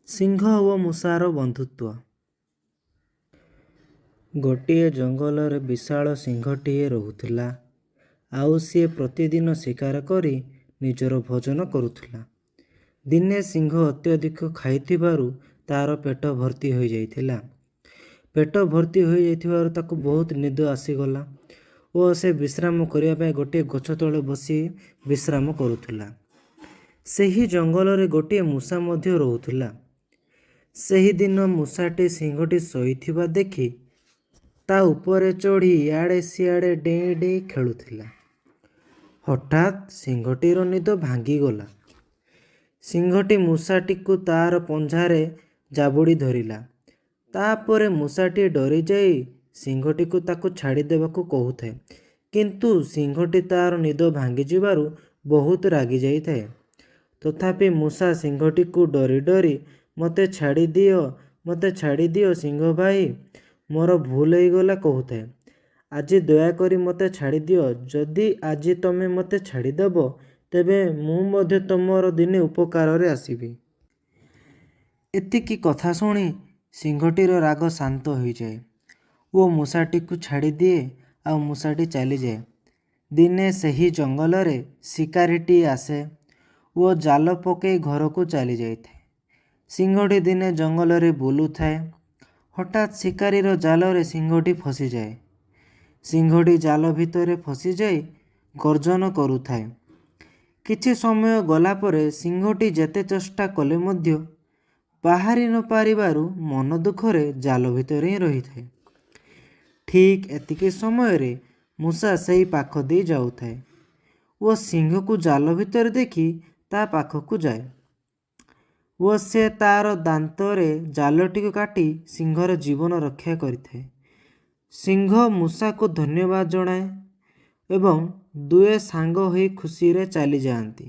ସିଂହ ଓ ମୂଷାର ବନ୍ଧୁତ୍ୱ। ଗୋଟିଏ ଜଙ୍ଗଲରେ ବିଶାଳ ସିଂହଟିଏ ରହୁଥିଲା। ଆଉ ସିଏ ପ୍ରତିଦିନ ଶିକାର କରି ନିଜର ଭୋଜନ କରୁଥିଲା। ଦିନେ ସିଂହ ଅତ୍ୟଧିକ ଖାଇଥିବାରୁ ତାର ପେଟ ଭର୍ତ୍ତି ହୋଇଯାଇଥିଲା। ପେଟ ଭର୍ତ୍ତି ହୋଇଯାଇଥିବାରୁ ତାକୁ ବହୁତ ନିଦ ଆସିଗଲା ଓ ସେ ବିଶ୍ରାମ କରିବା ପାଇଁ ଗୋଟିଏ ଗଛ ତଳେ ବସି ବିଶ୍ରାମ କରୁଥିଲା। ସେହି ଜଙ୍ଗଲରେ ଗୋଟିଏ ମୂଷା ମଧ୍ୟ ରହୁଥିଲା। ସେହିଦିନ ମୂଷାଟି ସିଂହଟି ଶୋଇଥିବା ଦେଖି ତା ଉପରେ ଚଢ଼ି ଇଆଡ଼େ ସିଆଡ଼େ ଡେଇଁ ଡେଇଁ ଖେଳୁଥିଲା। ହଠାତ୍ ସିଂହଟିର ନିଦ ଭାଙ୍ଗିଗଲା। ସିଂହଟି ମୂଷାଟିକୁ ତାର ପଞ୍ଝାରେ ଜାବୁଡ଼ି ଧରିଲା। ତାପରେ ମୂଷାଟି ଡରିଯାଇ ସିଂହଟିକୁ ତାକୁ ଛାଡ଼ିଦେବାକୁ କହୁଥାଏ। କିନ୍ତୁ ସିଂହଟି ତାର ନିଦ ଭାଙ୍ଗିଯିବାରୁ ବହୁତ ରାଗି ଯାଇଥାଏ। ତଥାପି ମୂଷା ସିଂହଟିକୁ ଡରି ଡରି ମୋତେ ଛାଡ଼ିଦିଅ ସିଂହ ଭାଇ, ମୋର ଭୁଲ ହେଇଗଲା କହୁଥାଏ। ଆଜି ଦୟାକରି ମୋତେ ଛାଡ଼ିଦିଅ। ଯଦି ଆଜି ତମେ ମୋତେ ଛାଡ଼ିଦେବ ତେବେ ମୁଁ ମଧ୍ୟ ତମର ଦିନେ ଉପକାରରେ ଆସିବି। ଏତିକି କଥା ଶୁଣି ସିଂହଟିର ରାଗ ଶାନ୍ତ ହୋଇଯାଏ ଓ ମୂଷାଟିକୁ ଛାଡ଼ିଦିଏ ଆଉ ମୂଷାଟି ଚାଲିଯାଏ। ଦିନେ ସେହି ଜଙ୍ଗଲରେ ଶିକାରୀଟି ଆସେ ଓ ଜାଲ ପକାଇ ଘରକୁ ଚାଲିଯାଇଥାଏ। ସିଂହଟି ଦିନେ ଜଙ୍ଗଲରେ ବୁଲୁଥାଏ। ହଠାତ୍ ଶିକାରୀର ଜାଲରେ ସିଂହଟି ଫସିଯାଏ। ସିଂହଟି ଜାଲ ଭିତରେ ଫସିଯାଇ ଗର୍ଜନ କରୁଥାଏ। କିଛି ସମୟ ଗଲା ପରେ ସିଂହଟି ଯେତେ ଚେଷ୍ଟା କଲେ ମଧ୍ୟ ବାହାରି ନ ପାରିବାରୁ ମନ ଦୁଃଖରେ ଜାଲ ଭିତରେ ହିଁ ରହିଥାଏ। ଠିକ୍ ଏତିକି ସମୟରେ ମୂଷା ସେହି ପାଖ ଦେଇ ଯାଉଥାଏ ଓ ସିଂହକୁ ଜାଲ ଭିତରେ ଦେଖି ତା ପାଖକୁ ଯାଏ ଓ ସେ ତାର ଦାନ୍ତରେ ଜାଲଟିକୁ କାଟି ସିଂହର ଜୀବନ ରକ୍ଷା କରିଥାଏ। ସିଂହ ମୂଷାକୁ ଧନ୍ୟବାଦ ଜଣାଏ ଏବଂ ଦୁହେଁ ସାଙ୍ଗ ହୋଇ ଖୁସିରେ ଚାଲିଯାଆନ୍ତି।